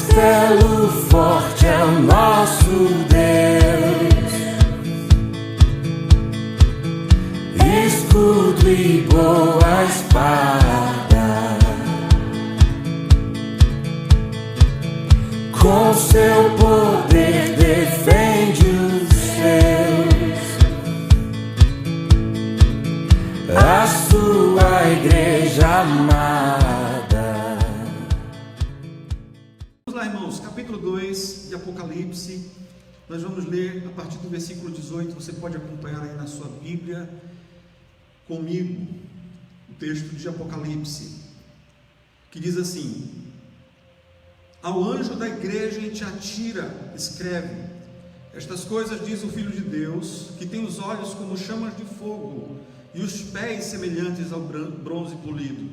castelo forte é o nosso Deus, escudo e boa espada, com seu poder defende os seus, a sua igreja amada. Vamos lá, irmãos, capítulo 2 de Apocalipse. Nós vamos ler a partir do versículo 18. Você pode acompanhar aí na sua Bíblia comigo o texto de Apocalipse, que diz assim: ao anjo da igreja em Tiatira escreve: estas coisas diz o Filho de Deus, que tem os olhos como chamas de fogo e os pés semelhantes ao bronze polido.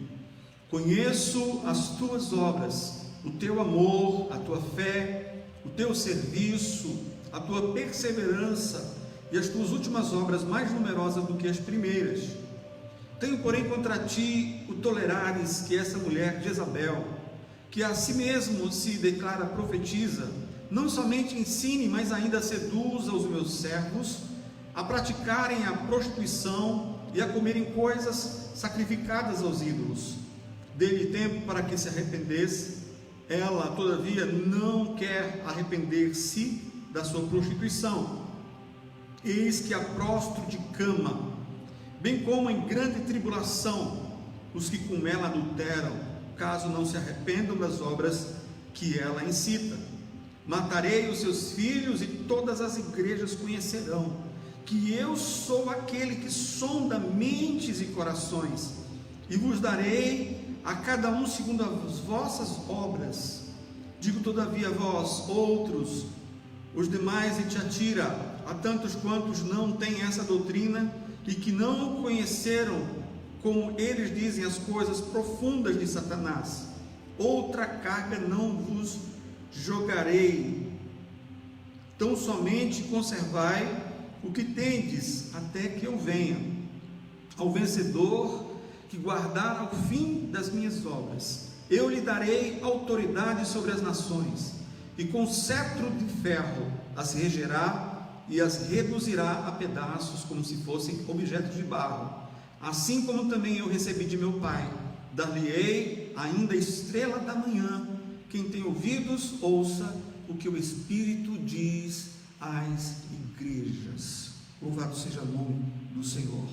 Conheço as tuas obras, o teu amor, a tua fé, o teu serviço, a tua perseverança e as tuas últimas obras mais numerosas do que as primeiras. Tenho, porém, contra ti o tolerares que essa mulher Jezabel, que a si mesmo se declara profetiza, não somente ensine, mas ainda seduza os meus servos a praticarem a prostituição e a comerem coisas sacrificadas aos ídolos. Dei-lhe tempo para que se arrependesse. Ela, todavia, não quer arrepender-se da sua prostituição. Eis que a prostro de cama, bem como em grande tribulação os que com ela adulteram, caso não se arrependam das obras que ela incita. Matarei os seus filhos e todas as igrejas conhecerão que eu sou aquele que sonda mentes e corações, e vos darei a cada um segundo as vossas obras. Digo todavia a vós, outros, os demais em Tiatira, a tantos quantos não têm essa doutrina e que não conheceram, como eles dizem, as coisas profundas de Satanás, outra carga não vos jogarei, tão somente conservai o que tendes até que eu venha. Ao vencedor que guardar ao fim das minhas obras, eu lhe darei autoridade sobre as nações, e com cetro de ferro as regerá e as reduzirá a pedaços, como se fossem objetos de barro. Assim como também eu recebi de meu Pai, dar-lhe-ei ainda a estrela da manhã. Quem tem ouvidos, ouça o que o Espírito diz às igrejas. Louvado seja o nome do Senhor.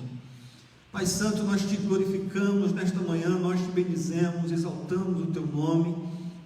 Pai Santo, nós te glorificamos nesta manhã, nós te bendizemos, exaltamos o teu nome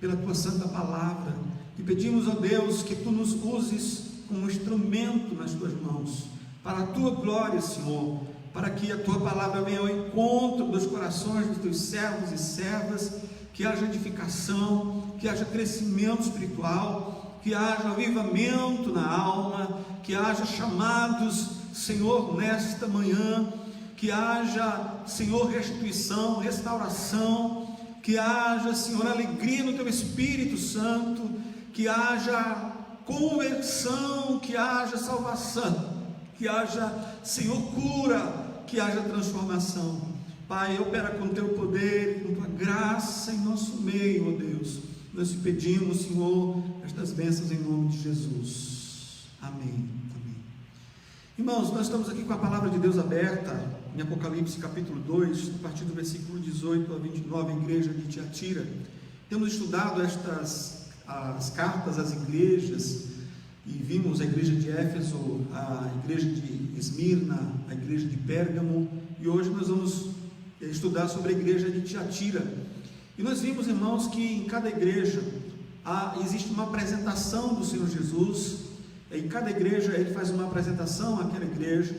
pela tua santa palavra, e pedimos, ó Deus, que tu nos uses como instrumento nas tuas mãos, para a tua glória, Senhor, para que a tua palavra venha ao encontro dos corações dos teus servos e servas, que haja edificação, que haja crescimento espiritual, que haja avivamento na alma, que haja chamados, Senhor, nesta manhã, que haja, Senhor, restituição, restauração, que haja, Senhor, alegria no teu Espírito Santo, que haja conversão, que haja salvação, que haja, Senhor, cura, que haja transformação. Pai, opera com teu poder, com tua graça em nosso meio, ó Deus. Nós te pedimos, Senhor, estas bênçãos em nome de Jesus. Amém. Amém. Irmãos, nós estamos aqui com a palavra de Deus aberta em Apocalipse capítulo 2, a partir do versículo 18 a 29, a igreja de Tiatira. Temos estudado as cartas às igrejas, e vimos a igreja de Éfeso, a igreja de Esmirna, a igreja de Pérgamo, e hoje nós vamos estudar sobre a igreja de Tiatira. E nós vimos, irmãos, que em cada igreja existe uma apresentação do Senhor Jesus. Em cada igreja ele faz uma apresentação àquela igreja.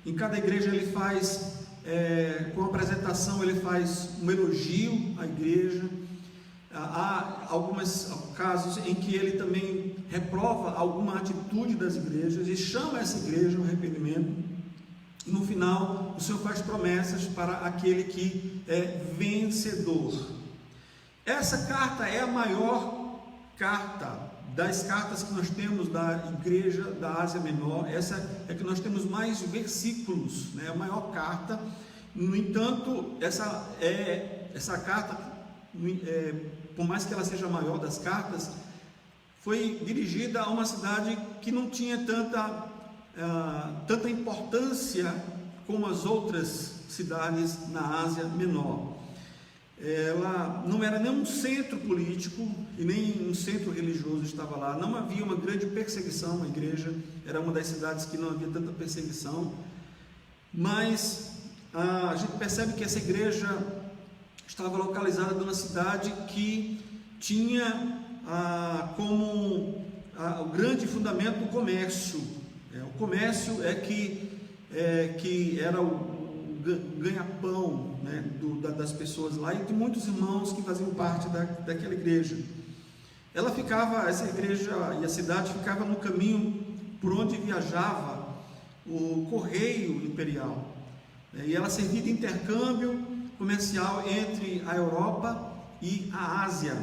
Em cada igreja ele faz, com a apresentação, ele faz um elogio à igreja. Há alguns casos em que ele também reprova alguma atitude das igrejas e chama essa igreja ao arrependimento. E no final, o Senhor faz promessas para aquele que é vencedor. Essa carta é a maior carta das cartas que nós temos da igreja da Ásia Menor. Essa é que nós temos mais versículos, né? A maior carta. No entanto, essa carta por mais que ela seja a maior das cartas, foi dirigida a uma cidade que não tinha tanta importância como as outras cidades na Ásia Menor. Ela não era nem um centro político e nem um centro religioso estava lá. Não havia uma grande perseguição à igreja. Era uma das cidades que não havia tanta perseguição. Mas a gente percebe que essa igreja estava localizada numa cidade que tinha como o grande fundamento o comércio. O comércio que era o ganha-pão, né, das pessoas lá, e de muitos irmãos que faziam parte daquela igreja. Essa igreja e a cidade ficava no caminho por onde viajava o correio imperial, né, e ela servia de intercâmbio comercial entre a Europa e a Ásia.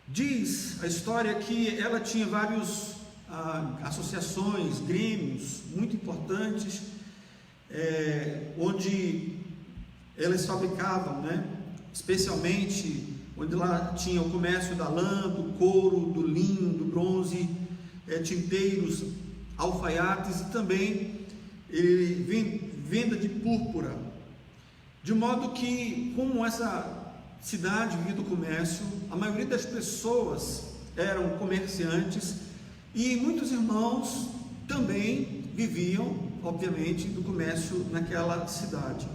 Diz a história que ela tinha várias associações, grêmios muito importantes, onde elas fabricavam, né, especialmente onde lá tinha o comércio da lã, do couro, do linho, do bronze, tinteiros, alfaiates e também venda de púrpura. De modo que, como essa cidade vivia do comércio, a maioria das pessoas eram comerciantes e muitos irmãos também viviam, obviamente, do comércio naquela cidade.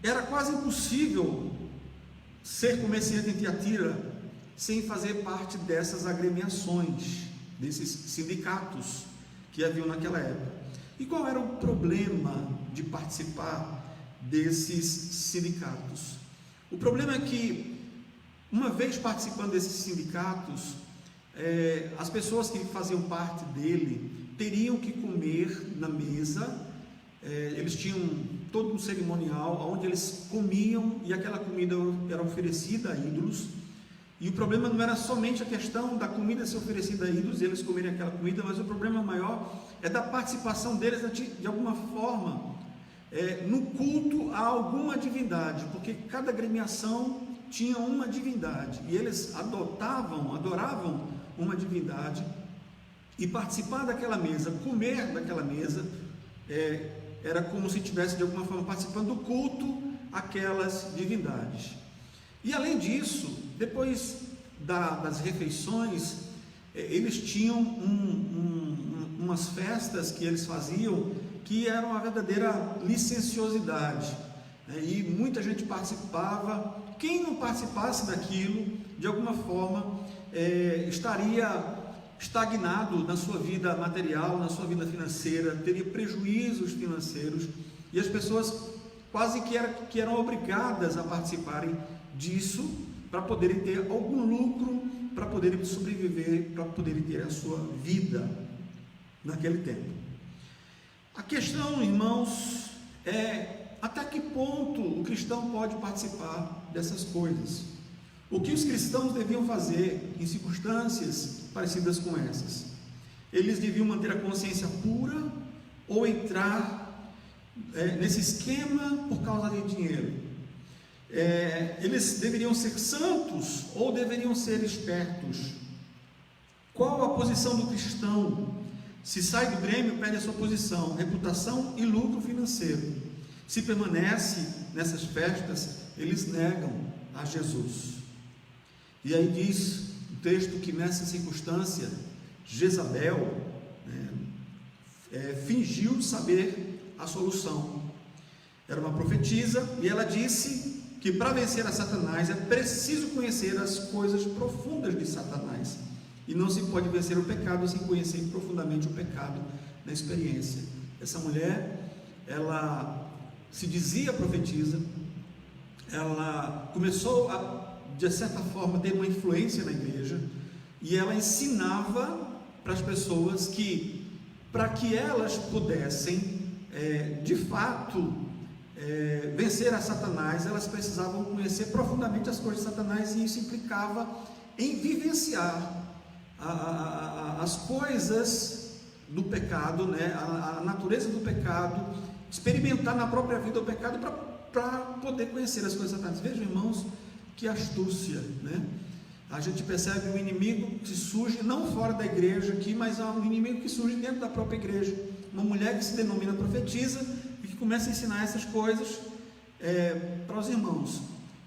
Era quase impossível ser comerciante em Tiatira sem fazer parte dessas agremiações, desses sindicatos que haviam naquela época. E qual era o problema de participar desses sindicatos? O problema é que, uma vez participando desses sindicatos, as pessoas que faziam parte dele teriam que comer na mesa. Eles tinham todo um cerimonial onde eles comiam e aquela comida era oferecida a ídolos. E o problema não era somente a questão da comida ser oferecida a ídolos e eles comerem aquela comida, mas o problema maior é da participação deles de alguma forma no culto a alguma divindade, porque cada agremiação tinha uma divindade e eles adoravam uma divindade, e participar daquela mesa, comer daquela mesa, era como se estivesse de alguma forma participando do culto àquelas divindades. E além disso, depois das refeições, eles tinham umas festas que eles faziam que eram uma verdadeira licenciosidade, e muita gente participava. Quem não participasse daquilo, de alguma forma, estaria estagnado na sua vida material, na sua vida financeira, teria prejuízos financeiros, e as pessoas quase que eram obrigadas a participarem disso para poderem ter algum lucro, para poderem sobreviver, para poderem ter a sua vida naquele tempo. A questão, irmãos, é até que ponto o cristão pode participar dessas coisas. O que os cristãos deviam fazer em circunstâncias parecidas com essas? Eles deviam manter a consciência pura ou entrar nesse esquema por causa de dinheiro? Eles deveriam ser santos ou deveriam ser espertos? Qual a posição do cristão? Se sai do grêmio, perde a sua posição, reputação e lucro financeiro. Se permanece nessas festas, eles negam a Jesus. E aí diz o texto que nessa circunstância, Jezabel fingiu saber a solução. Era uma profetisa e ela disse que para vencer a Satanás é preciso conhecer as coisas profundas de Satanás. E não se pode vencer o pecado sem conhecer profundamente o pecado na experiência. Essa mulher, ela se dizia profetisa, ela começou a, de certa forma, ter uma influência na igreja, e ela ensinava para as pessoas que, para que elas pudessem, de fato, vencer a Satanás, elas precisavam conhecer profundamente as coisas de Satanás, e isso implicava em vivenciar as coisas do pecado, a natureza do pecado, experimentar na própria vida o pecado para poder conhecer as coisas satánicas. Vejam, irmãos, que astúcia, né? A gente percebe um inimigo que surge não fora da igreja aqui, mas há um inimigo que surge dentro da própria igreja. Uma mulher que se denomina profetisa e que começa a ensinar essas coisas para os irmãos.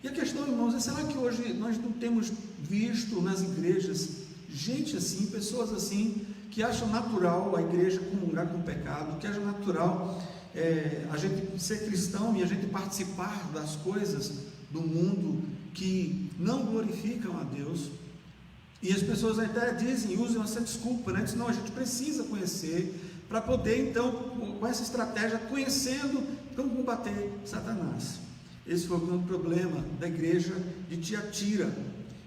E a questão, irmãos, é: será que hoje nós não temos visto nas igrejas gente assim, pessoas assim, que acham natural a igreja comungar com o pecado, que acham natural a gente ser cristão e a gente participar das coisas do mundo que não glorificam a Deus? E as pessoas até dizem, usam essa desculpa, né? Dizem: não, a gente precisa conhecer para poder, então, com essa estratégia, conhecendo, então combater Satanás. Esse foi o grande problema da igreja de Tiatira,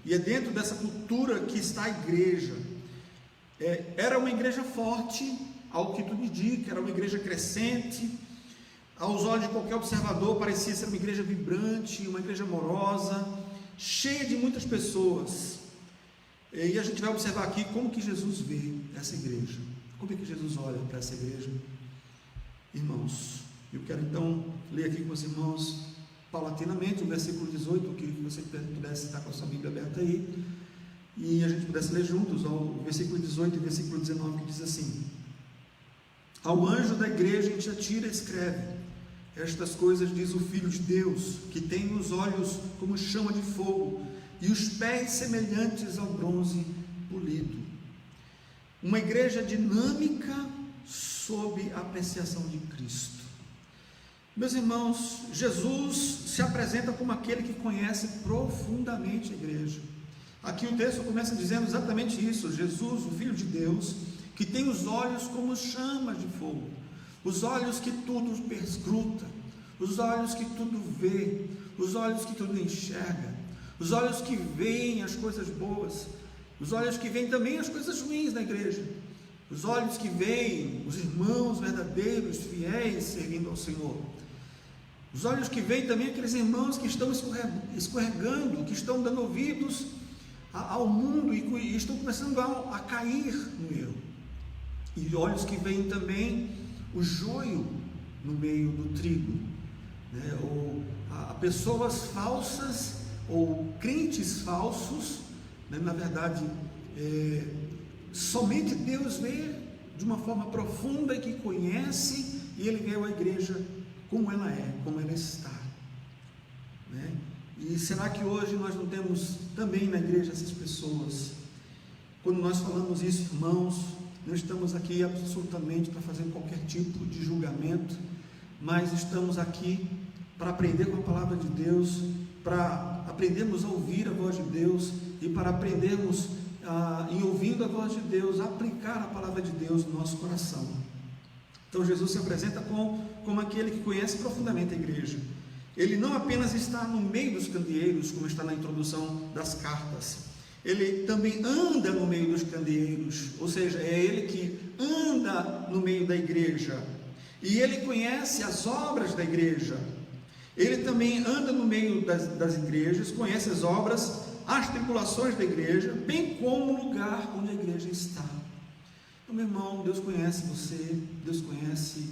e é dentro dessa cultura que está a igreja. Era uma igreja forte, ao que tudo indica, era uma igreja crescente. Aos olhos de qualquer observador parecia ser uma igreja vibrante, uma igreja amorosa, cheia de muitas pessoas. E a gente vai observar aqui como que Jesus vê essa igreja, como é que Jesus olha para essa igreja. Irmãos, eu quero então ler aqui com os irmãos paulatinamente o versículo 18, eu queria que você pudesse estar com a sua Bíblia aberta aí, e a gente pudesse ler juntos o versículo 18 e o versículo 19, que diz assim: ao anjo da igreja em Tiatira escreve: estas coisas diz o Filho de Deus, que tem os olhos como chama de fogo e os pés semelhantes ao bronze polido. Uma igreja dinâmica sob a apreciação de Cristo. Meus irmãos, Jesus se apresenta como aquele que conhece profundamente a igreja. Aqui o texto começa dizendo exatamente isso: Jesus, o Filho de Deus, que tem os olhos como chamas de fogo, os olhos que tudo perscruta, os olhos que tudo vê, os olhos que tudo enxerga, os olhos que veem as coisas boas, os olhos que veem também as coisas ruins da igreja, os olhos que veem os irmãos verdadeiros, fiéis, servindo ao Senhor, os olhos que veem também aqueles irmãos que estão escorregando, que estão dando ouvidos ao mundo e estão começando a cair no erro, e olhos que veem também o joio no meio do trigo, né? Ou a pessoas falsas ou crentes falsos, né? Na verdade, somente Deus vê de uma forma profunda e que conhece, e Ele vê a igreja como ela é, como ela está, né? E será que hoje nós não temos também na igreja essas pessoas? Quando nós falamos isso, irmãos, não estamos aqui absolutamente para fazer qualquer tipo de julgamento, mas estamos aqui para aprender com a palavra de Deus, para aprendermos a ouvir a voz de Deus e para aprendermos, em ouvindo a voz de Deus, a aplicar a palavra de Deus no nosso coração. Então Jesus se apresenta como aquele que conhece profundamente a igreja. Ele não apenas está no meio dos candeeiros, como está na introdução das cartas, ele também anda no meio dos candeeiros, ou seja, é ele que anda no meio da igreja, e ele conhece as obras da igreja. Ele também anda no meio das igrejas, conhece as obras, as tribulações da igreja, bem como o lugar onde a igreja está. Então, meu irmão, Deus conhece você, Deus conhece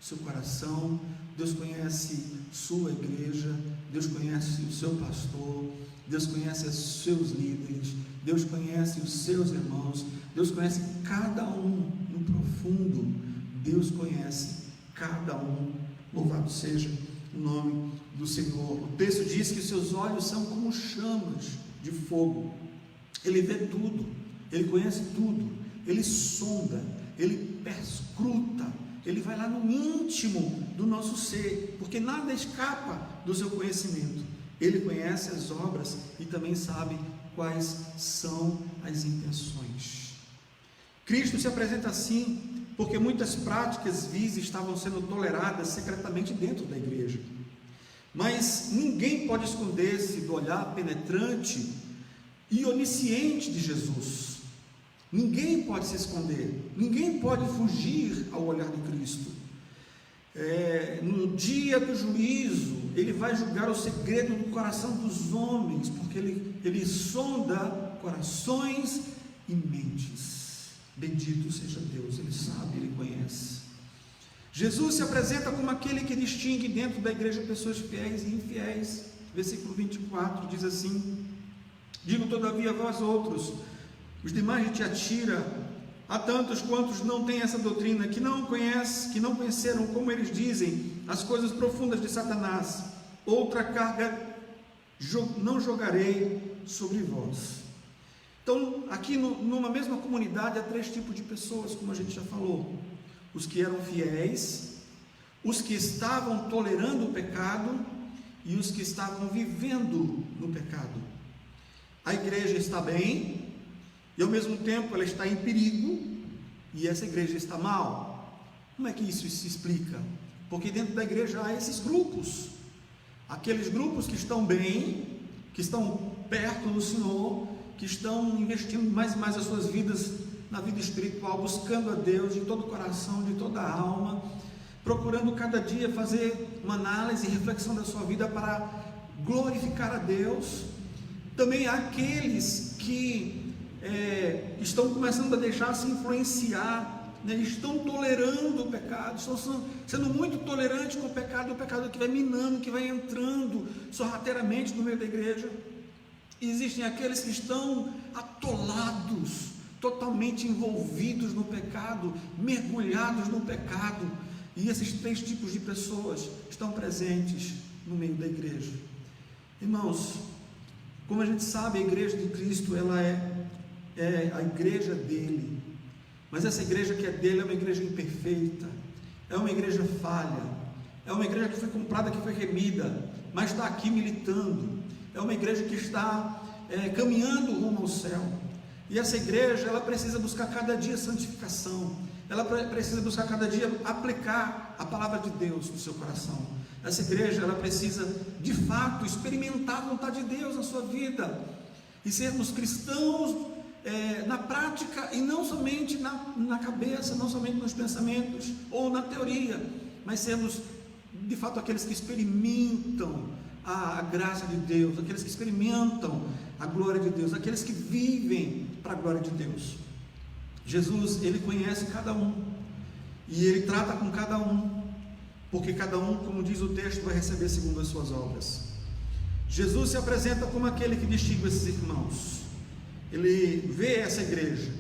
seu coração, Deus conhece sua igreja, Deus conhece o seu pastor, Deus conhece os seus líderes, Deus conhece os seus irmãos, Deus conhece cada um no profundo, Deus conhece cada um. Louvado seja o nome do Senhor. O texto diz que seus olhos são como chamas de fogo. Ele vê tudo, ele conhece tudo, ele sonda, ele perscruta, ele vai lá no íntimo do nosso ser, porque nada escapa do seu conhecimento. Ele conhece as obras e também sabe quais são as intenções. Cristo se apresenta assim porque muitas práticas vis estavam sendo toleradas secretamente dentro da igreja. Mas ninguém pode esconder-se do olhar penetrante e onisciente de Jesus. Ninguém pode se esconder, ninguém pode fugir ao olhar de Cristo. No dia do juízo, Ele vai julgar o segredo do coração dos homens, porque Ele sonda corações e mentes. Bendito seja Deus, Ele sabe, Ele conhece. Jesus se apresenta como aquele que distingue dentro da igreja pessoas fiéis e infiéis. Versículo 24 diz assim: digo todavia a vós outros, os demais de Tiatira, há tantos quantos não têm essa doutrina, que não conheceram, como eles dizem, as coisas profundas de Satanás, outra carga não jogarei sobre vós. Então, aqui numa mesma comunidade há três tipos de pessoas, como a gente já falou: os que eram fiéis, os que estavam tolerando o pecado e os que estavam vivendo no pecado. A igreja está bem e ao mesmo tempo ela está em perigo, e essa igreja está mal. Como é que isso se explica? Porque dentro da igreja há esses grupos, aqueles grupos que estão bem, que estão perto do Senhor, que estão investindo mais e mais as suas vidas na vida espiritual, buscando a Deus de todo o coração, de toda a alma, procurando cada dia fazer uma análise e reflexão da sua vida para glorificar a Deus. Também há aqueles que estão começando a deixar-se influenciar, né? Estão tolerando o pecado, estão sendo muito tolerantes com o pecado que vai minando, que vai entrando sorrateiramente no meio da igreja. E existem aqueles que estão atolados, totalmente envolvidos no pecado, mergulhados no pecado, e esses três tipos de pessoas estão presentes no meio da igreja. Irmãos, como a gente sabe, a igreja de Cristo, ela é a igreja dele, mas essa igreja que é dele é uma igreja imperfeita, é uma igreja falha, é uma igreja que foi comprada, que foi remida, mas está aqui militando, é uma igreja que está caminhando rumo ao céu. E essa igreja, ela precisa buscar cada dia santificação, ela precisa buscar cada dia aplicar a palavra de Deus no seu coração. Essa igreja, ela precisa de fato experimentar a vontade de Deus na sua vida, e sermos cristãos na prática, e não somente na cabeça, não somente nos pensamentos ou na teoria, mas sermos de fato aqueles que experimentam a graça de Deus, aqueles que experimentam a glória de Deus, aqueles que vivem para a glória de Deus. Jesus, ele conhece cada um, e ele trata com cada um, porque cada um, como diz o texto, vai receber segundo as suas obras. Jesus se apresenta como aquele que distingue esses irmãos. Ele vê essa igreja,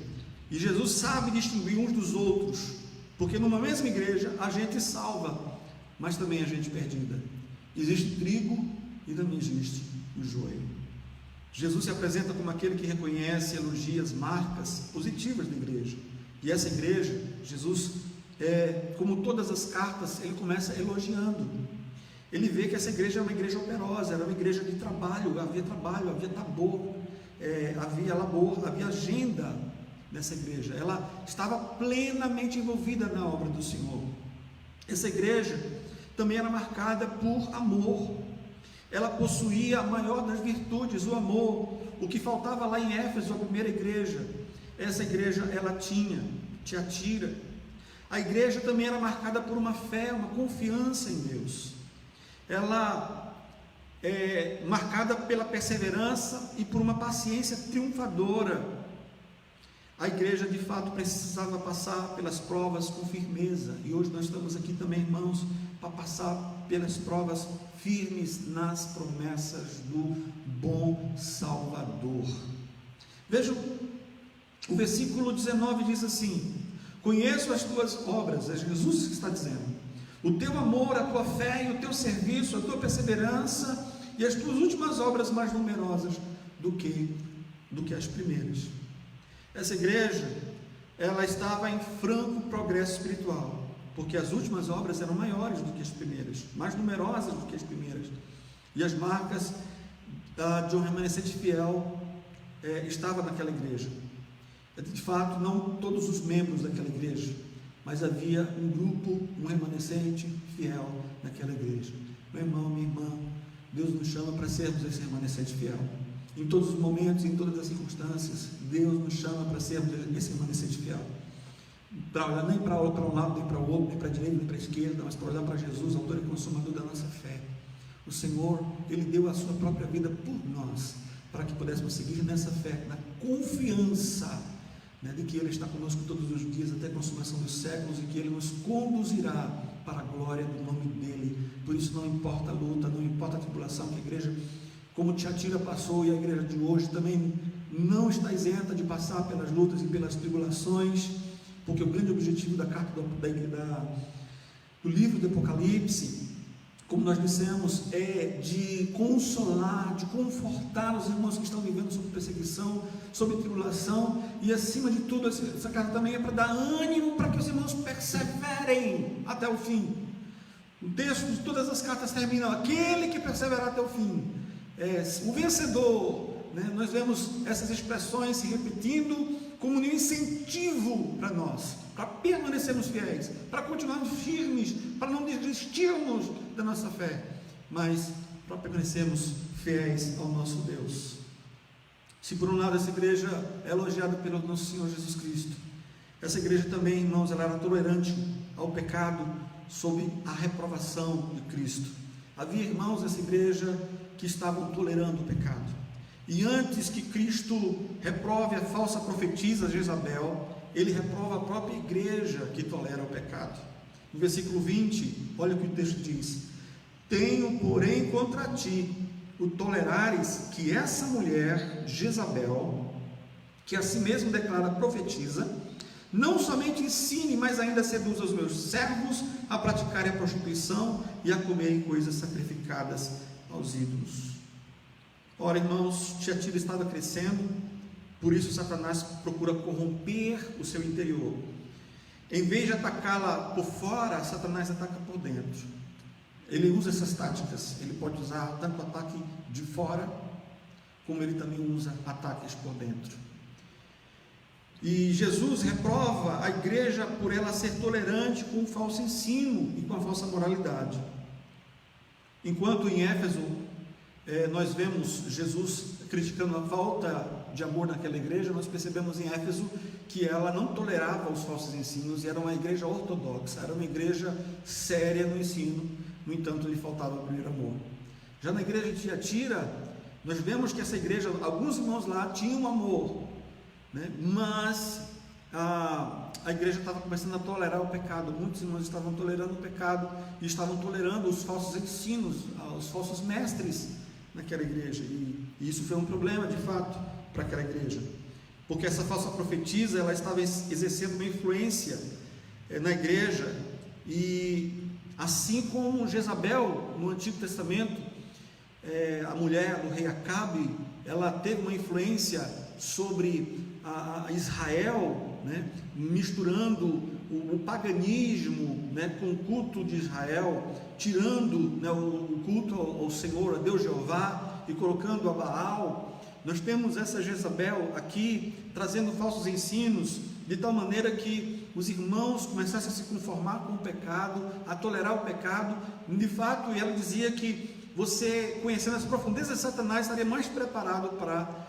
e Jesus sabe distinguir uns dos outros, porque numa mesma igreja há gente salva, mas também há gente perdida. Existe trigo e também existe o joio. Jesus se apresenta como aquele que reconhece e elogia as marcas positivas da igreja. E essa igreja, Jesus, como todas as cartas, ele começa elogiando. Ele vê que essa igreja é uma igreja operosa, era uma igreja de trabalho, havia tabor, havia labor, havia agenda nessa igreja. Ela estava plenamente envolvida na obra do Senhor. Essa igreja também era marcada por amor. Ela possuía a maior das virtudes, o amor. O que faltava lá em Éfeso, a primeira igreja, essa igreja ela tinha. Tiatira. A igreja também era marcada por uma fé, uma confiança em Deus. Ela marcada pela perseverança e por uma paciência triunfadora. A igreja de fato precisava passar pelas provas com firmeza, e hoje nós estamos aqui também, irmãos, para passar pelas provas firmes nas promessas do bom Salvador. Vejam, o versículo 19 diz assim: conheço as tuas obras, é Jesus que está dizendo, o teu amor, a tua fé e o teu serviço, a tua perseverança e as tuas últimas obras mais numerosas do que as primeiras. Essa igreja, ela estava em franco progresso espiritual, porque as últimas obras eram maiores do que as primeiras, mais numerosas do que as primeiras, e as marcas de um remanescente fiel estavam naquela igreja. De fato, não todos os membros daquela igreja, mas havia um grupo, um remanescente fiel naquela igreja. Meu irmão, minha irmã, Deus nos chama para sermos esse remanescente fiel. Em todos os momentos, em todas as circunstâncias, Deus nos chama para sermos esse remanescente fiel. Para olhar nem para um lado, nem para o outro, nem para a direita, nem para a esquerda, mas para olhar para Jesus, autor e consumador da nossa fé. O Senhor, Ele deu a sua própria vida por nós, para que pudéssemos seguir nessa fé, na confiança de que Ele está conosco todos os dias até a consumação dos séculos e que Ele nos conduzirá para a glória do nome dEle. Por isso não importa a luta, não importa a tribulação, que a igreja, como Tiatira passou, e a igreja de hoje também não está isenta de passar pelas lutas e pelas tribulações, porque o grande objetivo da carta do livro do Apocalipse, como nós dissemos, é de consolar, de confortar os irmãos que estão vivendo sob perseguição, sob tribulação, e acima de tudo, essa carta também é para dar ânimo para que os irmãos perseverem até o fim. O texto de todas as cartas terminam: aquele que perseverar até o fim, o vencedor. Nós vemos essas expressões se repetindo como um incentivo para nós, para permanecermos fiéis, para continuarmos firmes, para não desistirmos da nossa fé, mas para permanecermos fiéis ao nosso Deus. Se por um lado essa igreja é elogiada pelo nosso Senhor Jesus Cristo, essa igreja também, irmãos, ela era tolerante ao pecado sob a reprovação de Cristo. Havia irmãos dessa igreja que estavam tolerando o pecado. E antes que Cristo reprove a falsa profetisa Jezabel, Ele reprova a própria igreja que tolera o pecado. No versículo 20, olha o que o texto diz: tenho, porém, contra ti o tolerares que essa mulher, Jezabel, que a si mesmo declara profetiza, não somente ensine, mas ainda seduza os meus servos a praticarem a prostituição e a comerem coisas sacrificadas aos ídolos. Ora, irmãos, Tiatira estava crescendo, por isso Satanás procura corromper o seu interior. Em vez de atacá-la por fora, Satanás ataca por dentro. Ele usa essas táticas. Ele pode usar tanto ataque de fora, como ele também usa ataques por dentro. E Jesus reprova a igreja por ela ser tolerante com o falso ensino e com a falsa moralidade. Enquanto em Éfeso nós vemos Jesus criticando a falta de amor naquela igreja, nós percebemos em Éfeso que ela não tolerava os falsos ensinos e era uma igreja ortodoxa, era uma igreja séria no ensino. No entanto, lhe faltava o primeiro amor. Já na igreja de Tiatira, nós vemos que essa igreja, alguns irmãos lá tinham amor, mas a igreja estava começando a tolerar o pecado. Muitos irmãos estavam tolerando o pecado e estavam tolerando os falsos ensinos, os falsos mestres naquela igreja, e isso foi um problema de fato para aquela igreja, porque essa falsa profetisa, ela estava exercendo uma influência na igreja, e assim como Jezabel no Antigo Testamento, a mulher do rei Acabe, ela teve uma influência sobre a Israel, misturando o paganismo com o culto de Israel, tirando o culto ao Senhor, a Deus Jeová, e colocando a Baal. Nós temos essa Jezabel aqui trazendo falsos ensinos, de tal maneira que os irmãos começassem a se conformar com o pecado, a tolerar o pecado. De fato, ela dizia que você, conhecendo as profundezas de Satanás, estaria mais preparado para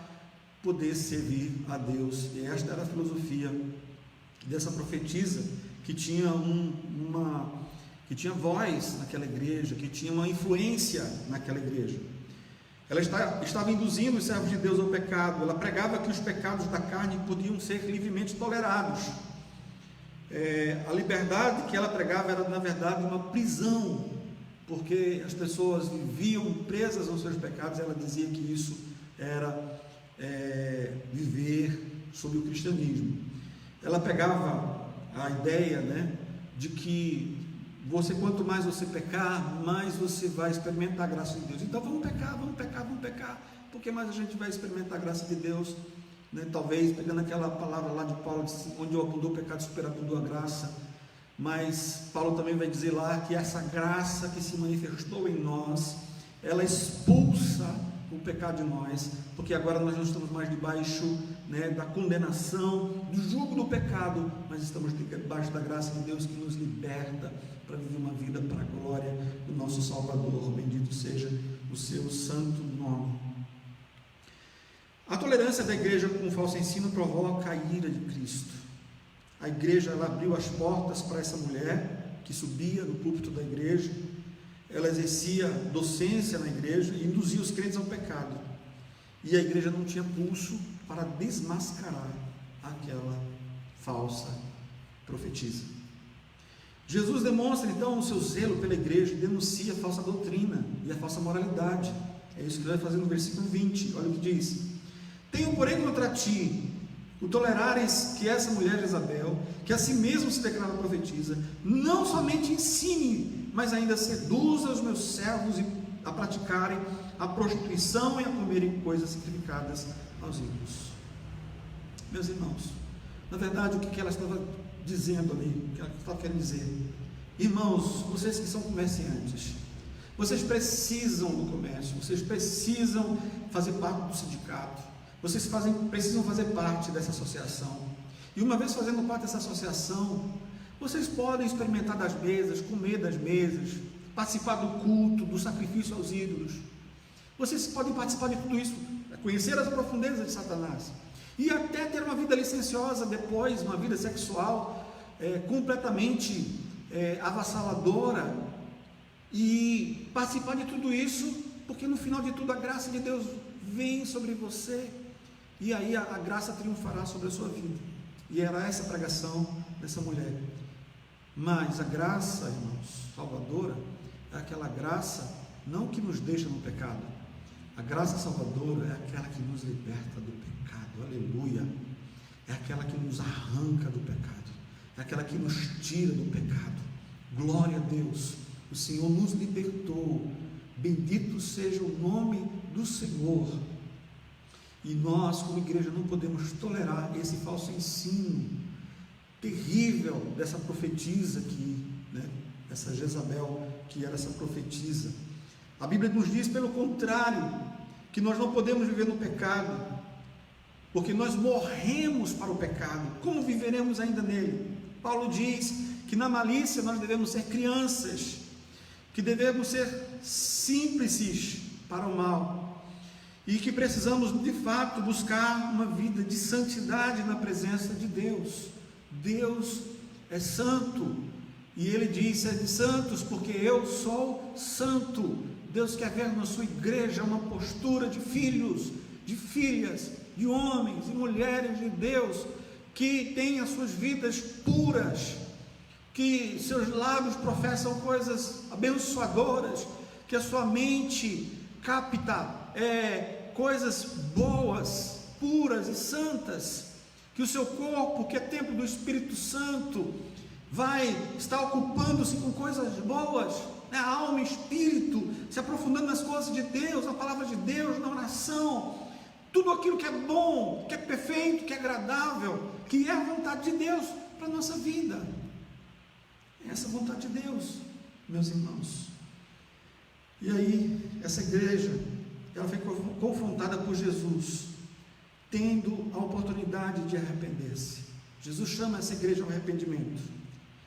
poder servir a Deus. E esta era a filosofia dessa profetisa, que tinha que tinha voz naquela igreja, que tinha uma influência naquela igreja. Ela estava induzindo os servos de Deus ao pecado. Ela pregava que os pecados da carne podiam ser livremente tolerados. A liberdade que ela pregava era, na verdade, uma prisão, porque as pessoas viviam presas aos seus pecados. Ela dizia que isso era viver sob o cristianismo. Ela pegava a ideia de que quanto mais você pecar, mais você vai experimentar a graça de Deus. Então vamos pecar, porque mais a gente vai experimentar a graça de Deus, talvez pegando aquela palavra lá de Paulo, onde abundou o pecado, superabundou a graça. Mas Paulo também vai dizer lá que essa graça que se manifestou em nós, ela expulsa o pecado de nós, porque agora nós não estamos mais debaixo da condenação, do jugo do pecado, mas estamos debaixo da graça de Deus, que nos liberta para viver uma vida para a glória do nosso Salvador. Bendito seja o seu santo nome. A tolerância da igreja com o falso ensino provoca a ira de Cristo. A igreja, ela abriu as portas para essa mulher que subia no púlpito da igreja. Ela exercia docência na igreja e induzia os crentes ao pecado. E a igreja não tinha pulso para desmascarar aquela falsa profetisa. Jesus demonstra então o seu zelo pela igreja e denuncia a falsa doutrina e a falsa moralidade. É isso que ele vai fazer no versículo 20. Olha o que diz: tenho porém contra ti o tolerares que essa mulher Jezabel, que a si mesmo se declara profetisa, não somente ensine, mas ainda seduza os meus servos a praticarem a prostituição e a comerem coisas sacrificadas aos ídolos. Meus irmãos, na verdade, o que ela estava dizendo ali, o que ela estava querendo dizer: irmãos, vocês que são comerciantes, vocês precisam do comércio, vocês precisam fazer parte do sindicato, vocês precisam fazer parte dessa associação, e uma vez fazendo parte dessa associação, vocês podem experimentar das mesas, comer das mesas, participar do culto, do sacrifício aos ídolos, vocês podem participar de tudo isso, conhecer as profundezas de Satanás, e até ter uma vida licenciosa depois, uma vida sexual completamente avassaladora, e participar de tudo isso, porque no final de tudo a graça de Deus vem sobre você, e aí a graça triunfará sobre a sua vida. E era essa a pregação dessa mulher. Mas a graça, irmãos, salvadora, é aquela graça não que nos deixa no pecado. A graça salvadora é aquela que nos liberta do pecado, aleluia. É aquela que nos arranca do pecado, é aquela que nos tira do pecado. Glória a Deus, o Senhor nos libertou, bendito seja o nome do Senhor. E nós, como igreja, não podemos tolerar esse falso ensino terrível dessa profetisa aqui, essa Jezabel, que era essa profetisa. A Bíblia nos diz, pelo contrário, que nós não podemos viver no pecado, porque nós morremos para o pecado. Como viveremos ainda nele? Paulo diz que na malícia nós devemos ser crianças, que devemos ser simples para o mal, e que precisamos de fato buscar uma vida de santidade na presença de Deus. Deus é santo, e Ele diz: é de santos, porque eu sou santo. Deus quer ver na sua igreja uma postura de filhos, de filhas, de homens e mulheres de Deus, que têm as suas vidas puras, que seus lábios professam coisas abençoadoras, que a sua mente capta coisas boas, puras e santas, que o seu corpo, que é templo do Espírito Santo, vai estar ocupando-se com coisas boas, a alma e espírito, se aprofundando nas coisas de Deus, na palavra de Deus, na oração, tudo aquilo que é bom, que é perfeito, que é agradável, que é a vontade de Deus para a nossa vida. Essa é a vontade de Deus, meus irmãos. E aí, essa igreja, ela foi confrontada por Jesus, tendo a oportunidade de arrepender-se. Jesus chama essa igreja ao arrependimento.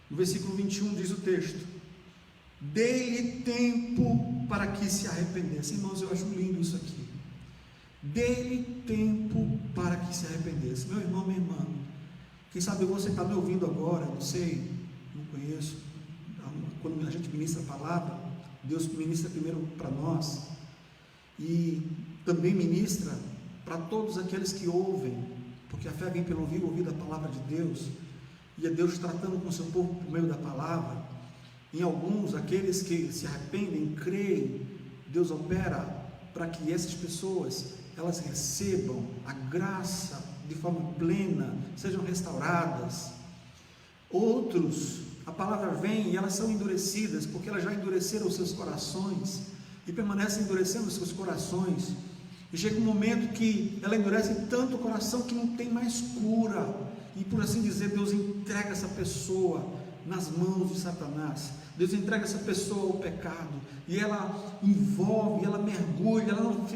No versículo 21 diz o texto: dê-lhe tempo para que se arrependesse. Irmãos, eu acho lindo isso aqui. Dê-lhe tempo para que se arrependesse. Meu irmão, minha irmã, quem sabe você está me ouvindo agora, não sei, não conheço. Quando a gente ministra a palavra, Deus ministra primeiro para nós, e também ministra para todos aqueles que ouvem, porque a fé vem pelo ouvir da palavra de Deus, e é Deus tratando com o seu povo por meio da palavra. Em alguns, aqueles que se arrependem, creem, Deus opera para que essas pessoas, elas recebam a graça de forma plena, sejam restauradas. Outros, a palavra vem e elas são endurecidas, porque elas já endureceram os seus corações, e permanecem endurecendo os seus corações, e chega um momento que ela endurece tanto o coração que não tem mais cura, e por assim dizer, Deus entrega essa pessoa nas mãos de Satanás. Deus entrega essa pessoa ao pecado, e ela envolve, ela mergulha,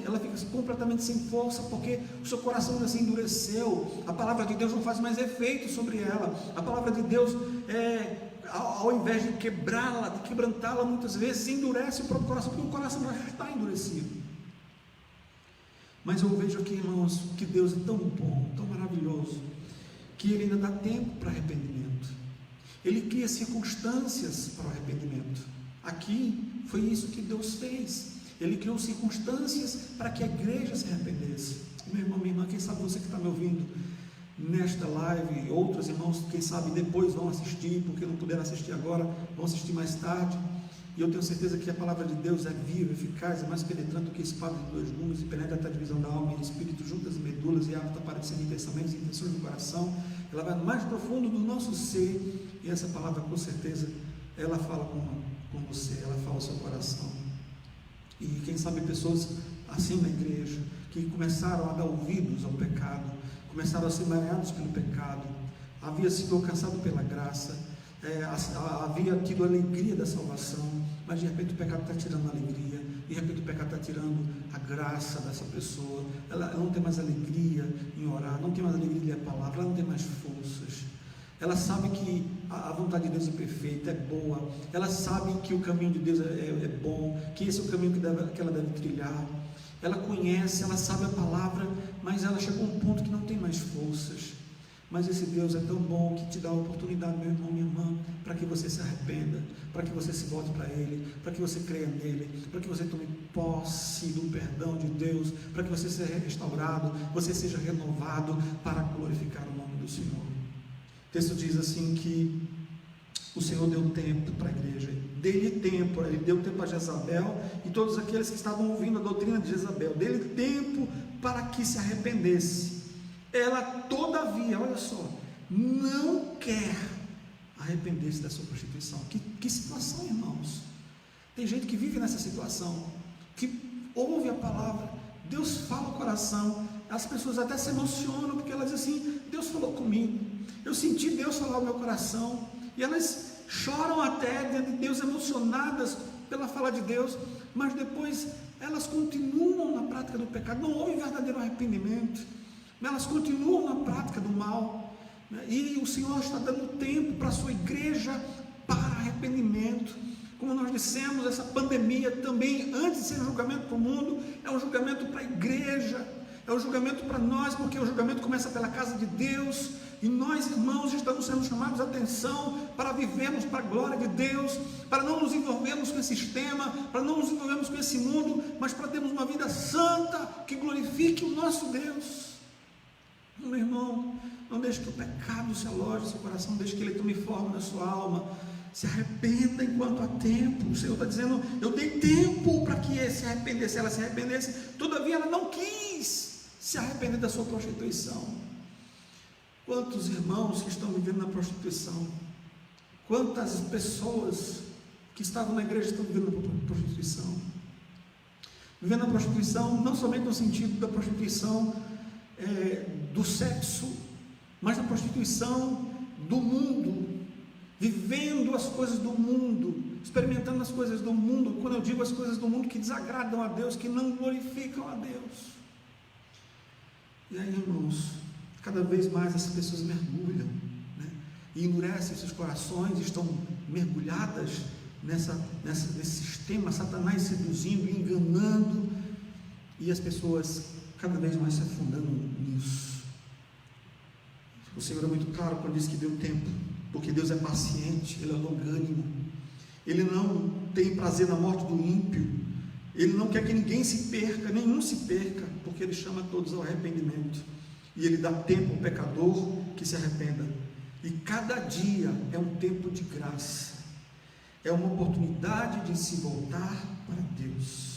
ela fica completamente sem força, porque o seu coração já se endureceu. A palavra de Deus não faz mais efeito sobre ela. A palavra de Deus, ao invés de quebrá-la, de quebrantá-la, muitas vezes endurece o próprio coração, porque o coração já está endurecido. Mas eu vejo aqui, irmãos, que Deus é tão bom, tão maravilhoso, que Ele ainda dá tempo para arrependimento. Ele cria circunstâncias para o arrependimento. Aqui foi isso que Deus fez. Ele criou circunstâncias para que a igreja se arrependesse. Meu irmão, minha irmã, quem sabe você que está me ouvindo, nesta live, outros irmãos, quem sabe depois vão assistir, porque não puderam assistir agora, vão assistir mais tarde. E eu tenho certeza que a palavra de Deus é viva, eficaz, é mais penetrante do que espada de dois gumes, e penetra até a divisão da alma e espírito, juntas e medulas, e apta para discernir pensamentos e intenções do coração. Ela vai no mais profundo do nosso ser, e essa palavra, com certeza, ela fala com você, ela fala ao seu coração. E quem sabe pessoas assim na igreja, que começaram a dar ouvidos ao pecado, começaram a ser mareados pelo pecado, havia sido alcançado pela graça, havia tido a alegria da salvação, mas de repente o pecado está tirando a alegria, de repente o pecado está tirando a graça dessa pessoa, ela não tem mais alegria em orar, não tem mais alegria de ler a palavra, ela não tem mais forças. Ela sabe que a vontade de Deus é perfeita, é boa, ela sabe que o caminho de Deus é bom, que esse é o caminho que ela deve trilhar, ela conhece, ela sabe a palavra, mas ela chegou a um ponto que não tem mais forças. Mas esse Deus é tão bom que te dá a oportunidade, meu irmão, minha irmã, para que você se arrependa, para que você se volte para Ele, para que você creia nele, para que você tome posse do perdão de Deus, para que você seja restaurado, você seja renovado para glorificar o nome do Senhor. O texto diz assim que o Senhor deu tempo para a igreja, dele tempo, ele deu tempo a Jezabel e todos aqueles que estavam ouvindo a doutrina de Jezabel, dele tempo para que se arrependesse. Ela todavia, olha só, não quer arrepender-se da sua prostituição. Que situação, irmãos? Tem gente que vive nessa situação, que ouve a palavra, Deus fala o coração, as pessoas até se emocionam, porque elas dizem assim, Deus falou comigo, eu senti Deus falar o meu coração, e elas choram até diante de Deus, emocionadas pela fala de Deus, mas depois elas continuam na prática do pecado, não houve verdadeiro arrependimento, elas continuam na prática do mal, né? E o Senhor está dando tempo para a sua igreja para arrependimento. Como nós dissemos, essa pandemia também, antes de ser um julgamento para o mundo, é um julgamento para a igreja, é um julgamento para nós, porque o julgamento começa pela casa de Deus, e nós, irmãos, estamos sendo chamados a atenção para vivermos para a glória de Deus, para não nos envolvermos com esse sistema, para não nos envolvermos com esse mundo, mas para termos uma vida santa, que glorifique o nosso Deus. Meu irmão, não deixe que o pecado se aloje no seu coração, deixe que ele tome forma na sua alma, se arrependa enquanto há tempo. O Senhor está dizendo, eu dei tempo para que se arrependesse, ela se arrependesse, todavia ela não quis se arrepender da sua prostituição. Quantos irmãos que estão vivendo na prostituição, quantas pessoas que estavam na igreja estão vivendo na prostituição, vivendo a prostituição não somente no sentido da prostituição do sexo, mas a prostituição do mundo, vivendo as coisas do mundo, experimentando as coisas do mundo. Quando eu digo as coisas do mundo que desagradam a Deus, que não glorificam a Deus. E aí, irmãos, cada vez mais essas pessoas mergulham, né? E endurecem seus corações, estão mergulhadas nesse sistema, Satanás seduzindo, enganando, e as pessoas cada vez mais se afundando nisso. O Senhor é muito claro quando diz que deu tempo, porque Deus é paciente, Ele é longânimo, Ele não tem prazer na morte do ímpio, Ele não quer que ninguém se perca, nenhum se perca, porque Ele chama todos ao arrependimento, e Ele dá tempo ao pecador que se arrependa, e cada dia é um tempo de graça, é uma oportunidade de se voltar para Deus.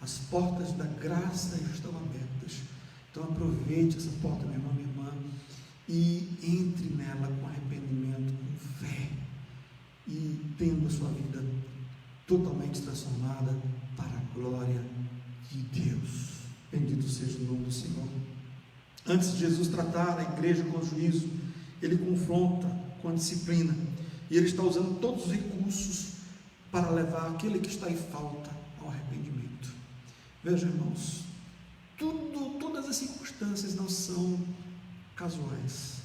As portas da graça estão abertas, então aproveite essa porta, meu irmão, minha irmã, e entre nela com arrependimento, com fé, e tendo a sua vida totalmente transformada para a glória de Deus. Bendito seja o nome do Senhor. Antes de Jesus tratar a igreja com juízo, Ele confronta com a disciplina, e Ele está usando todos os recursos para levar aquele que está em falta ao arrependimento. Veja, irmãos, todas as circunstâncias não são casuais,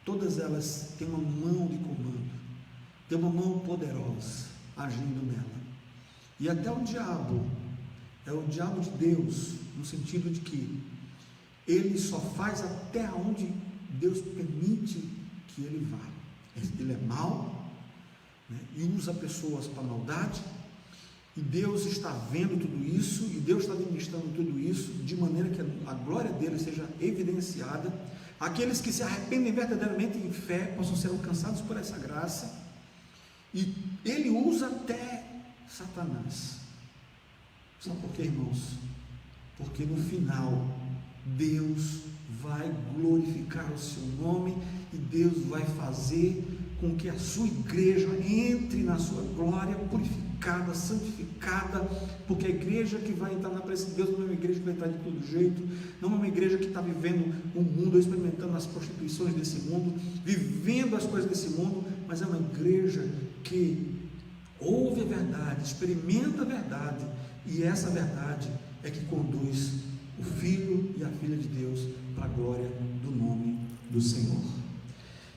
todas elas têm uma mão de comando, tem uma mão poderosa agindo nela, e até o diabo é o diabo de Deus, no sentido de que ele só faz até onde Deus permite que ele vá. Ele é mau, né, e usa pessoas para maldade, e Deus está vendo tudo isso, e Deus está administrando tudo isso, de maneira que a glória dele seja evidenciada, aqueles que se arrependem verdadeiramente em fé possam ser alcançados por essa graça. E ele usa até Satanás. Sabe por quê, irmãos? Porque no final Deus vai glorificar o seu nome e Deus vai fazer com que a sua igreja entre na sua glória, purificada, santificada, porque a igreja que vai entrar na presença de Deus não é uma igreja que vai entrar de todo jeito, não é uma igreja que está vivendo o mundo, experimentando as prostituições desse mundo, vivendo as coisas desse mundo, mas é uma igreja que ouve a verdade, experimenta a verdade, e essa verdade é que conduz o Filho e a Filha de Deus para a glória do nome do Senhor.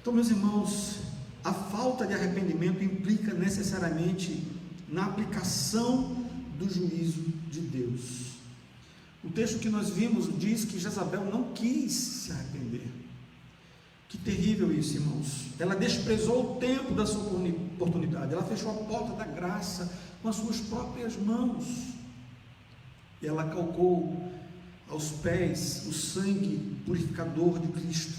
Então, meus irmãos, a falta de arrependimento implica necessariamente na aplicação do juízo de Deus. O texto que nós vimos diz que Jezabel não quis se arrepender. Que terrível isso, irmãos. Ela desprezou o tempo da sua oportunidade, ela fechou a porta da graça com as suas próprias mãos, e ela calcou aos pés o sangue purificador de Cristo.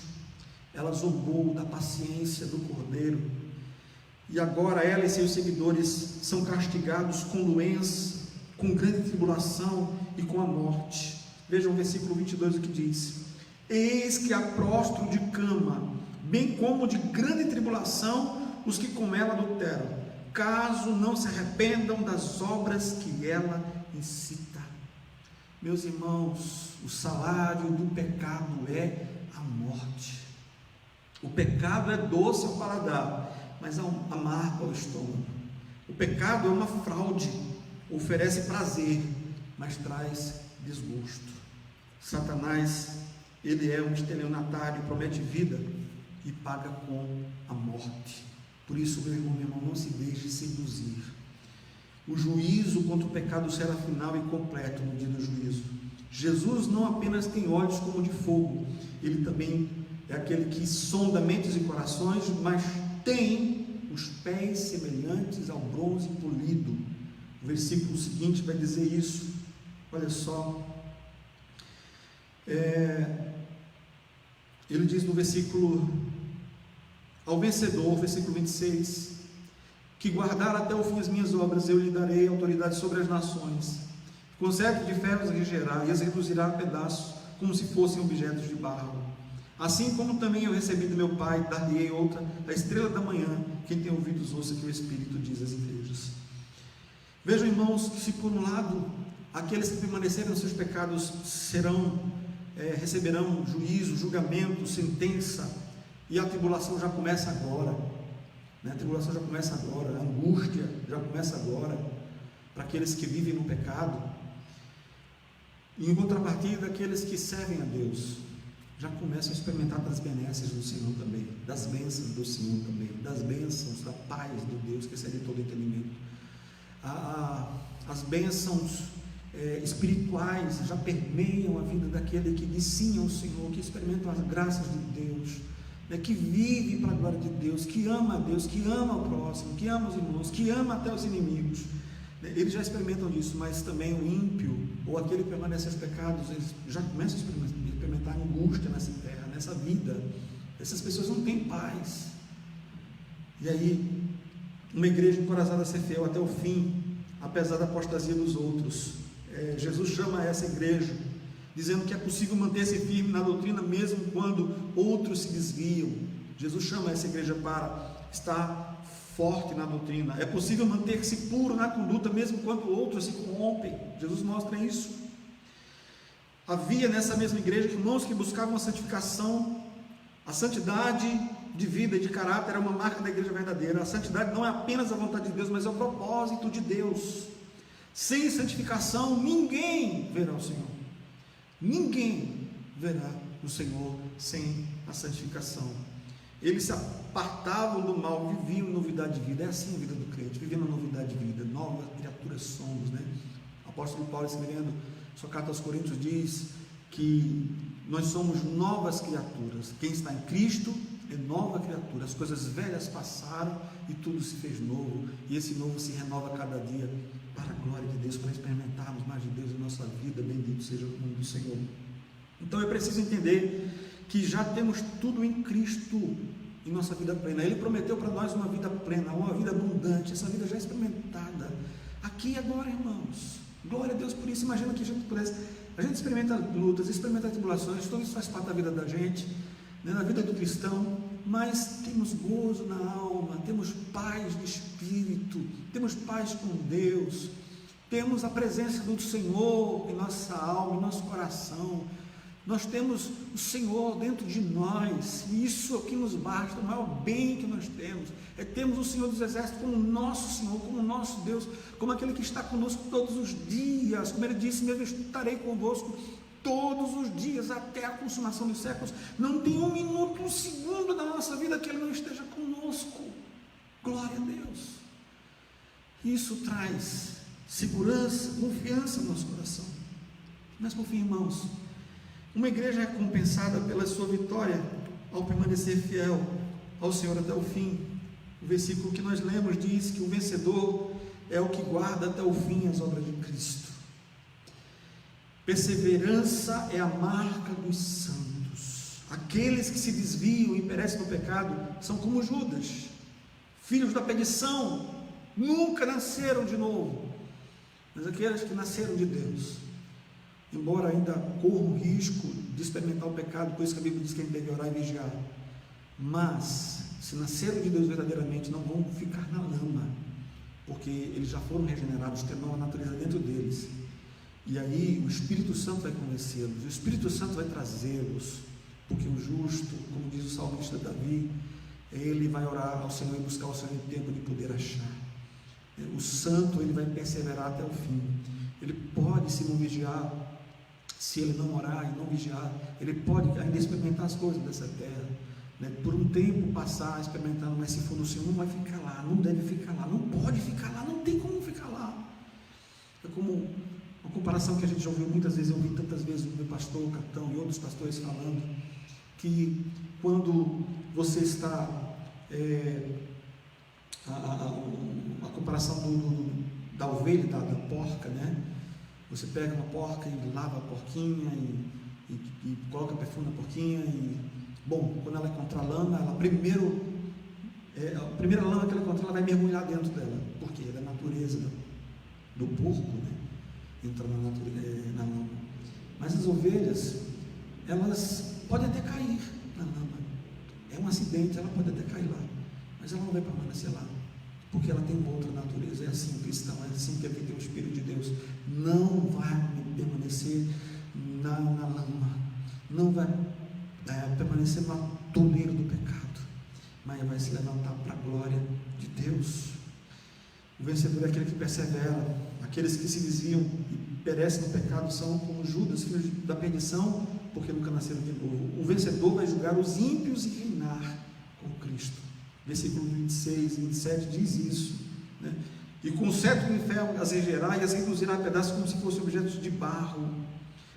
Ela zombou da paciência do Cordeiro, e agora ela e seus seguidores são castigados com doença, com grande tribulação e com a morte. Vejam o versículo 22, o que diz: eis que há prostro de cama, bem como de grande tribulação, os que com ela adulteram, caso não se arrependam das obras que ela incita. Meus irmãos, o salário do pecado é a morte. O pecado é doce ao paladar, mas é amargo ao estômago. O pecado é uma fraude, oferece prazer, mas traz desgosto. Satanás, ele é um estelionatário, promete vida e paga com a morte. Por isso, meu irmão, não se deixe seduzir. O juízo contra o pecado será final e completo no dia do juízo. Jesus não apenas tem olhos como de fogo, ele também é aquele que sonda mentes e corações, mas tem os pés semelhantes ao bronze polido. O versículo seguinte vai dizer isso. Olha só, ele diz no versículo: ao vencedor, versículo 26, que guardar até o fim as minhas obras, eu lhe darei autoridade sobre as nações, com cetro de ferro as regerá e as reduzirá a pedaços, como se fossem objetos de barro. Assim como também eu recebi do meu Pai, dar-lhe-ei outra, a estrela da manhã. Quem tem ouvidos ouça que o Espírito diz às igrejas. Vejam, irmãos, que se por um lado aqueles que permanecerem nos seus pecados receberão juízo, julgamento, sentença, e a tribulação já começa agora, né? A tribulação já começa agora, a angústia já começa agora, para aqueles que vivem no pecado. E em contrapartida, aqueles que servem a Deus já começam a experimentar das benesses do Senhor também, das bênçãos do Senhor também, das bênçãos, da paz do Deus que excede todo entendimento. As bênçãos espirituais já permeiam a vida daquele que diz sim ao Senhor, que experimenta as graças de Deus, né, que vive para a glória de Deus, que ama a Deus, que ama o próximo, que ama os irmãos, que ama até os inimigos. Eles já experimentam disso, mas também o ímpio, ou aquele que permanece aos pecados, eles já começam a experimentar angústia nessa terra, nessa vida. Essas pessoas não têm paz. E aí, uma igreja encorajada a ser fiel até o fim, apesar da apostasia dos outros. Jesus chama essa igreja, dizendo que é possível manter-se firme na doutrina, mesmo quando outros se desviam. Jesus chama essa igreja para estar forte na doutrina. É possível manter-se puro na conduta, mesmo quando outros se corrompem. Jesus mostra isso. Havia nessa mesma igreja irmãos que buscavam a santificação. A santidade de vida e de caráter é uma marca da igreja verdadeira. A santidade não é apenas a vontade de Deus, mas é o propósito de Deus. Sem santificação, ninguém verá o Senhor. Ninguém verá o Senhor sem a santificação. Eles se apartavam do mal, viviam em novidade de vida. É assim a vida do crente, vivendo a novidade de vida. Novas criaturas somos, né? O apóstolo Paulo, escrevendo sua carta aos Coríntios, diz que nós somos novas criaturas. Quem está em Cristo é nova criatura. As coisas velhas passaram e tudo se fez novo, e esse novo se renova cada dia para a glória de Deus, para experimentarmos mais de Deus em nossa vida. Bendito seja o nome do Senhor. Então é preciso entender que já temos tudo em Cristo, em nossa vida plena. Ele prometeu para nós uma vida plena, uma vida abundante, essa vida já experimentada, aqui e agora, irmãos. Glória a Deus por isso. Imagina que a gente pudesse, a gente experimenta lutas, experimenta tribulações, tudo isso faz parte da vida da gente, né, na vida do cristão, mas temos gozo na alma, temos paz de espírito, temos paz com Deus, temos a presença do Senhor em nossa alma, em nosso coração. Nós temos o Senhor dentro de nós, e isso é o que nos basta. O maior bem que nós temos é termos o Senhor dos Exércitos como nosso Senhor, como nosso Deus, como aquele que está conosco todos os dias. Como Ele disse mesmo: estarei convosco todos os dias até a consumação dos séculos. Não tem um minuto, um segundo da nossa vida que Ele não esteja conosco. Glória a Deus. Isso traz segurança, confiança no nosso coração. Mas por fim, irmãos, uma igreja é recompensada pela sua vitória ao permanecer fiel ao Senhor até o fim. O versículo que nós lemos diz que o vencedor é o que guarda até o fim as obras de Cristo. Perseverança é a marca dos santos. Aqueles que se desviam e perecem no pecado são como Judas, filhos da perdição, nunca nasceram de novo. Mas aqueles que nasceram de Deus, embora ainda corram o risco de experimentar o pecado, por isso que a Bíblia diz que a gente deve orar e vigiar, mas se nasceram de Deus verdadeiramente, não vão ficar na lama, porque eles já foram regenerados, têm nova natureza dentro deles, e aí o Espírito Santo vai convencê-los, o Espírito Santo vai trazê-los, porque o justo, como diz o salmista Davi, ele vai orar ao Senhor e buscar o Senhor em tempo de poder achar. O santo, ele vai perseverar até o fim. Ele pode, se não vigiar, se ele não orar e não vigiar, ele pode ainda experimentar as coisas dessa terra, né? Por um tempo passar experimentando, mas se for no Senhor, não vai ficar lá, não deve ficar lá, não pode ficar lá, não tem como ficar lá. É como uma comparação que a gente já ouviu muitas vezes, eu ouvi tantas vezes o meu pastor, o capitão e outros pastores falando, que quando você está, a comparação da ovelha, da porca, né? Você pega uma porca e lava a porquinha e coloca perfume na porquinha e, bom, quando ela encontrar lama, ela primeiro, a primeira lama que ela encontrar, ela vai mergulhar dentro dela, porque é da natureza do porco, né? Entra na lama. Mas as ovelhas, elas podem até cair na lama, é um acidente, ela pode até cair lá, mas ela não vai permanecer lá, porque ela tem uma outra natureza. É assim o cristão, é assim que tem o Espírito de Deus, não vai permanecer na lama, não vai permanecer no atoleiro do pecado, mas vai se levantar para a glória de Deus. O vencedor é aquele que persevera. Aqueles que se desviam e perecem no pecado são como Judas, filhos da perdição, porque nunca nasceram de novo. O vencedor vai julgar os ímpios e reinar com Cristo. Versículo 26 e 27 diz isso, né? E com o cetro do inferno as regerá e as reduzirá a pedaços como se fossem objetos de barro.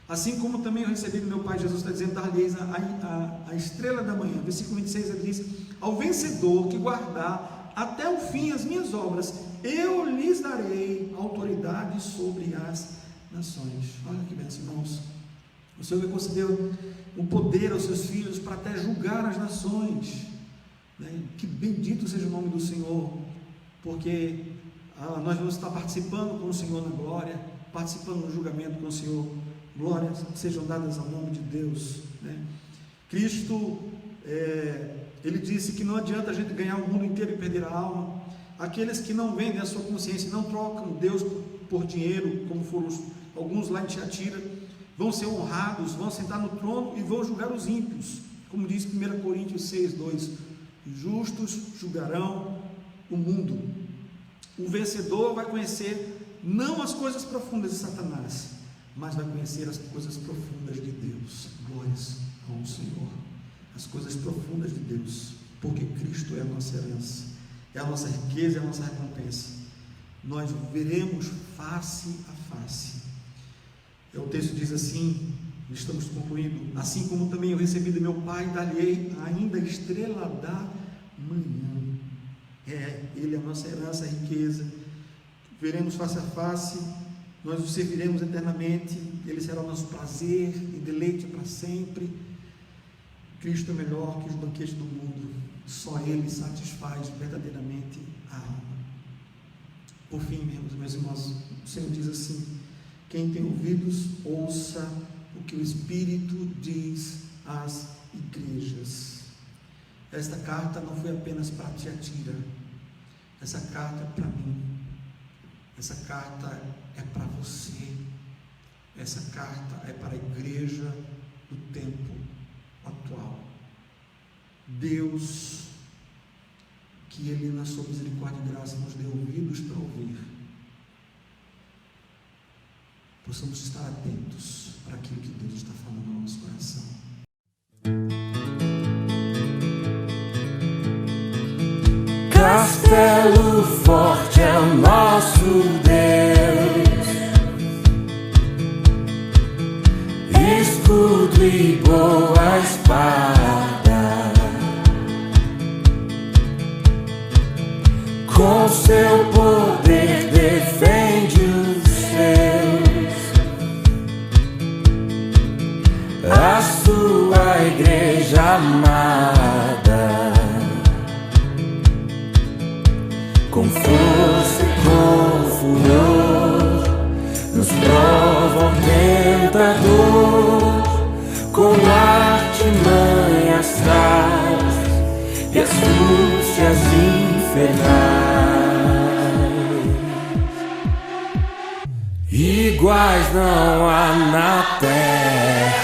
Assim como também eu recebi do meu Pai. Jesus está dizendo: dar-lhes a estrela da manhã. Versículo 26 ele diz: ao vencedor que guardar até o fim as minhas obras, eu lhes darei autoridade sobre as nações. Olha que bênção, irmãos. O Senhor vai conceder o poder aos seus filhos para até julgar as nações, né? Que bendito seja o nome do Senhor, porque nós vamos estar participando com o Senhor na glória, participando no julgamento com o Senhor. Glórias sejam dadas ao nome de Deus, né? Cristo, Ele disse que não adianta a gente ganhar o mundo inteiro e perder a alma. Aqueles que não vendem a sua consciência, não trocam Deus por dinheiro, como foram alguns lá em Tiatira, vão ser honrados, vão sentar no trono e vão julgar os ímpios, como diz 1 Coríntios 6:2, justos julgarão o mundo. O vencedor vai conhecer não as coisas profundas de Satanás, mas vai conhecer as coisas profundas de Deus. Glórias ao Senhor. As coisas profundas de Deus, porque Cristo é a nossa herança, é a nossa riqueza, é a nossa recompensa. Nós veremos face a face. O texto diz assim, estamos concluindo: assim como também eu recebi do meu Pai, dar-lhe ainda a estrela da manhã. Ele é a nossa herança, a riqueza. Veremos face a face, nós o serviremos eternamente, Ele será o nosso prazer e deleite para sempre. Cristo é melhor que os banquetes do mundo. Só Ele satisfaz verdadeiramente a alma. Por fim, meus irmãos, o Senhor diz assim: quem tem ouvidos, ouça o que o Espírito diz às igrejas. Esta carta não foi apenas para Tiatira. Essa carta é para mim. Essa carta é para você. Essa carta é para a igreja do tempo atual. Deus, que Ele na sua misericórdia e graça nos dê ouvidos para ouvir, possamos estar atentos para aquilo que Deus está falando no nosso coração. Castelo forte é o nosso Deus, escudo e boa espada, com seu poder defende os seus, a sua igreja amada. Com força e com furor, nos prova o tentador, com artimanhas traz e astúcias infernais. Iguais não há na terra,